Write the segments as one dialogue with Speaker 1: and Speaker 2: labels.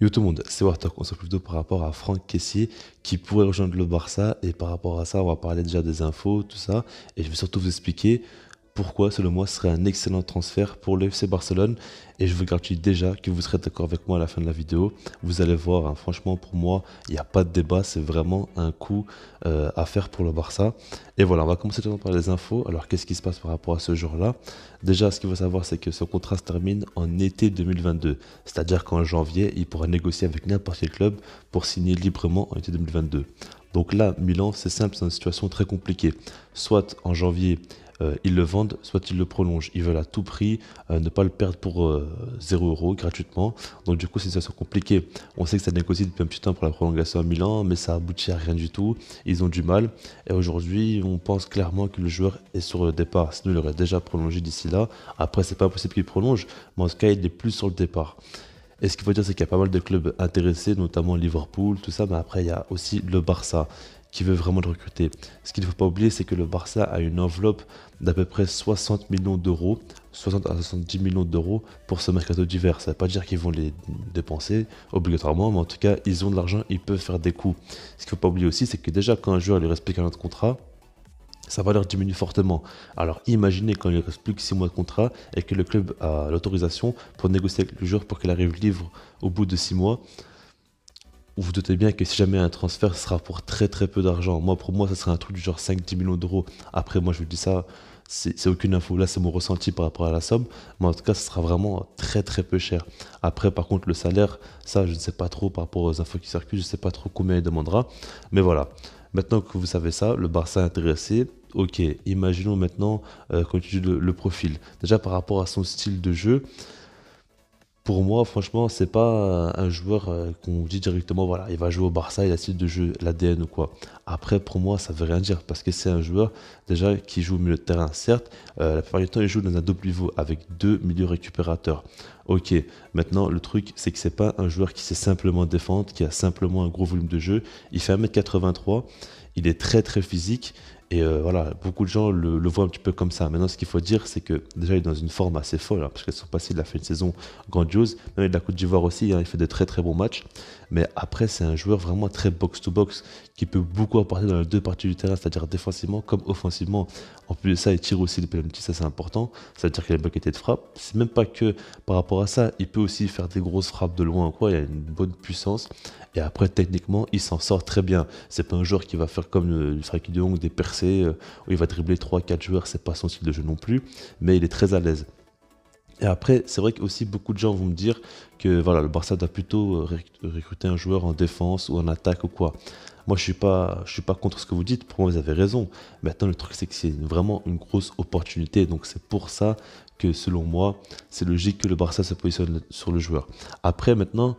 Speaker 1: Yo tout le monde, c'est Wartalk. On se retrouve plutôt par rapport à Franck Kessié qui pourrait rejoindre le Barça. Et par rapport à ça, on va parler déjà des infos, tout ça. Et je vais surtout vous expliquer pourquoi, selon moi, ce serait un excellent transfert pour le FC Barcelone. Et je vous garantis déjà que vous serez d'accord avec moi à la fin de la vidéo. Vous allez voir, hein, franchement, pour moi, il n'y a pas de débat. C'est vraiment un coup à faire pour le Barça. Et voilà, on va commencer tout de suite par les infos. Alors, qu'est-ce qui se passe par rapport à ce jour-là? Déjà, ce qu'il faut savoir, c'est que ce contrat se termine en été 2022. C'est-à-dire qu'en janvier, il pourra négocier avec n'importe quel club pour signer librement en été 2022. Donc là, Milan, c'est simple, c'est une situation très compliquée. Soit en janvier, ils le vendent, soit ils le prolongent. Ils veulent à tout prix ne pas le perdre pour 0 euros gratuitement. Donc du coup, c'est une situation compliquée. On sait que ça négocie depuis un petit temps pour la prolongation à Milan, mais ça aboutit à rien du tout. Ils ont du mal. Et aujourd'hui, on pense clairement que le joueur est sur le départ. Sinon, il aurait déjà prolongé d'ici là. Après, c'est pas impossible qu'il prolonge, mais en tout cas, il n'est plus sur le départ. Et ce qu'il faut dire, c'est qu'il y a pas mal de clubs intéressés, notamment Liverpool, tout ça, mais après, il y a aussi le Barça qui veut vraiment le recruter. Ce qu'il ne faut pas oublier, c'est que le Barça a une enveloppe d'à peu près 60 millions d'euros, 60 à 70 millions d'euros pour ce mercato d'hiver. Ça ne veut pas dire qu'ils vont les dépenser obligatoirement, mais en tout cas, ils ont de l'argent, ils peuvent faire des coups. Ce qu'il ne faut pas oublier aussi, c'est que déjà, quand un joueur lui reste plus qu'un an de contrat, sa valeur diminue fortement. Alors imaginez quand il ne reste plus que 6 mois de contrat et que le club a l'autorisation pour négocier avec le joueur pour qu'il arrive libre au bout de 6 mois. Vous vous doutez bien que si jamais un transfert, ce sera pour très très peu d'argent. Moi, pour moi, ça serait un truc du genre 5-10 millions d'euros. Après, moi, je vous dis ça, c'est aucune info. Là, c'est mon ressenti par rapport à la somme. Mais en tout cas, ce sera vraiment très très peu cher. Après, par contre, le salaire, ça, je ne sais pas trop par rapport aux infos qui circulent. Je ne sais pas trop combien il demandera. Mais voilà. Maintenant que vous savez ça, le Barça est intéressé. Ok, imaginons maintenant qu'on étudie le profil. Déjà par rapport à son style de jeu, pour moi, franchement, c'est pas un joueur qu'on dit directement, voilà, il va jouer au Barça, il a le style de jeu, l'ADN ou quoi. Après, pour moi, ça veut rien dire parce que c'est un joueur déjà qui joue au milieu de terrain, certes. La plupart du temps, il joue dans un double pivot avec deux milieux récupérateurs. Ok, maintenant, le truc, c'est que c'est pas un joueur qui sait simplement défendre, qui a simplement un gros volume de jeu. Il fait 1,83 m, il est très très physique. Et voilà, beaucoup de gens le voient un petit peu comme ça. Maintenant, ce qu'il faut dire, c'est que déjà, il est dans une forme assez folle, hein, parce que son passé, il a fait une saison grandiose. Même avec la Côte d'Ivoire aussi, hein, il fait de très très bons matchs. Mais après, c'est un joueur vraiment très box-to-box qui peut beaucoup apporter dans les deux parties du terrain, c'est-à-dire défensivement comme offensivement. En plus de ça, il tire aussi les penalties, ça c'est important. C'est-à-dire qu'il a une bonne qualité de frappe. C'est même pas que par rapport à ça, il peut aussi faire des grosses frappes de loin, quoi. Il a une bonne puissance. Et après, techniquement, il s'en sort très bien. C'est pas un joueur qui va faire comme le Frenkie de Jong, des percées, où il va dribbler 3-4 joueurs, c'est pas son style de jeu non plus, mais il est très à l'aise. Et après, c'est vrai que aussi beaucoup de gens vont me dire que voilà, le Barça doit plutôt recruter un joueur en défense ou en attaque ou quoi. Moi, je suis pas contre ce que vous dites. Pour moi, vous avez raison. Maintenant, le truc, c'est que c'est vraiment une grosse opportunité. Donc, c'est pour ça que, selon moi, c'est logique que le Barça se positionne sur le joueur. Après, maintenant,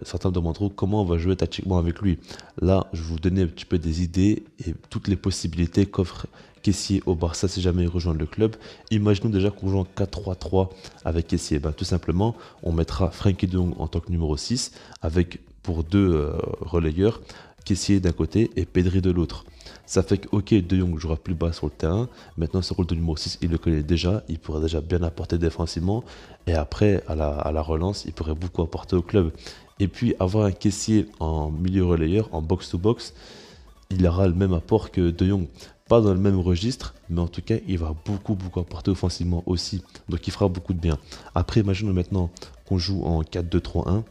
Speaker 1: certains me demanderont comment on va jouer tactiquement avec lui. Là, je vais vous donner un petit peu des idées et toutes les possibilités qu'offre Kessié au Barça si jamais il rejoint le club. Imaginons déjà qu'on joue en 4-3-3 avec Kessié. Ben, tout simplement, on mettra Frenkie de Jong en tant que numéro 6 avec pour deux relayeurs, Kessié d'un côté et Pedri de l'autre. Ça fait que, ok, De Jong jouera plus bas sur le terrain. Maintenant, ce rôle de numéro 6, il le connaît déjà. Il pourrait déjà bien apporter défensivement. Et après, à la relance, il pourrait beaucoup apporter au club. Et puis, avoir un caissier en milieu relayeur, en box-to-box, il aura le même apport que De Jong. Pas dans le même registre, mais en tout cas, il va beaucoup, beaucoup apporter offensivement aussi. Donc, il fera beaucoup de bien. Après, imaginons maintenant qu'on joue en 4-2-3-1.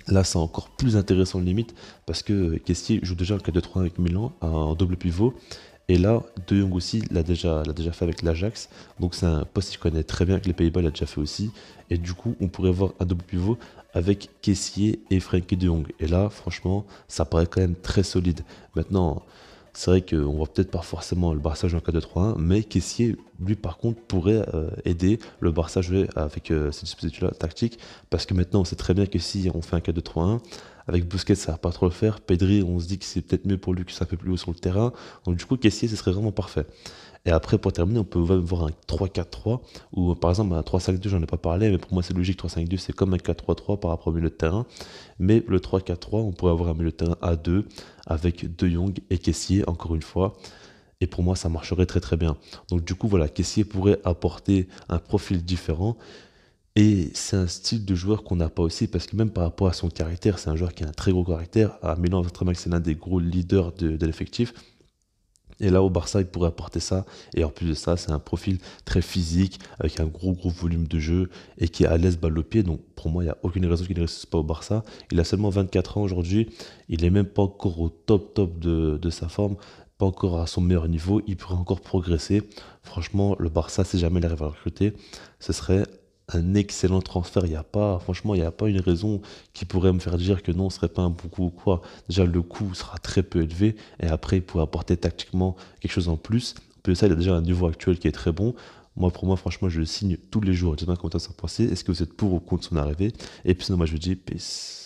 Speaker 1: Là, c'est encore plus intéressant limite parce que Kessié joue déjà en 4-2-3 avec Milan en double pivot. Et là, De Jong aussi l'a déjà fait avec l'Ajax. Donc c'est un poste qu'il connaît très bien avec les Pays-Bas, il l'a déjà fait aussi. Et du coup, on pourrait voir un double pivot avec Kessié et Frenkie de Jong. Et là, franchement, ça paraît quand même très solide. Maintenant, c'est vrai qu'on voit peut-être pas forcément le Barça jouer en 4-2-3-1, mais Kessié, lui, par contre, pourrait aider le Barça à jouer avec ces dispositifs-là tactiques, parce que maintenant, on sait très bien que si on fait un 4-2-3-1, avec Busquets, ça va pas trop le faire. Pedri, on se dit que c'est peut-être mieux pour lui que ça un peu plus haut sur le terrain. Donc, du coup, Kessié, ce serait vraiment parfait. Et après, pour terminer, on peut même voir un 3-4-3, ou par exemple un 3-5-2, j'en ai pas parlé, mais pour moi, c'est logique, 3-5-2, c'est comme un 4-3-3 par rapport au milieu de terrain. Mais le 3-4-3, on pourrait avoir un milieu de terrain à 2 avec De Jong et Kessié, encore une fois. Et pour moi, ça marcherait très très bien. Donc du coup, voilà, Kessié pourrait apporter un profil différent. Et c'est un style de joueur qu'on n'a pas aussi, parce que même par rapport à son caractère, c'est un joueur qui a un très gros caractère. À Milan, on sait très bien que c'est l'un des gros leaders de l'effectif. Et là, au Barça, il pourrait apporter ça. Et en plus de ça, c'est un profil très physique, avec un gros volume de jeu et qui est à l'aise balle au pied. Donc, pour moi, il n'y a aucune raison qu'il ne réussisse pas au Barça. Il a seulement 24 ans aujourd'hui. Il n'est même pas encore au top de sa forme, pas encore à son meilleur niveau. Il pourrait encore progresser. Franchement, le Barça, si jamais il arrive à le recruter, ce serait un excellent transfert. Il y a pas, franchement, il n'y a pas une raison qui pourrait me faire dire que non, ce serait pas un bon coup ou quoi. Déjà, le coût sera très peu élevé et après, il pourrait apporter tactiquement quelque chose en plus. En plus de ça, il a déjà un niveau actuel qui est très bon. Moi, pour moi, franchement, je le signe tous les jours. Dites-moi comment ça s'est passé. Est-ce que vous êtes pour ou contre son arrivée? Et puis, sinon, moi, je vous dis peace.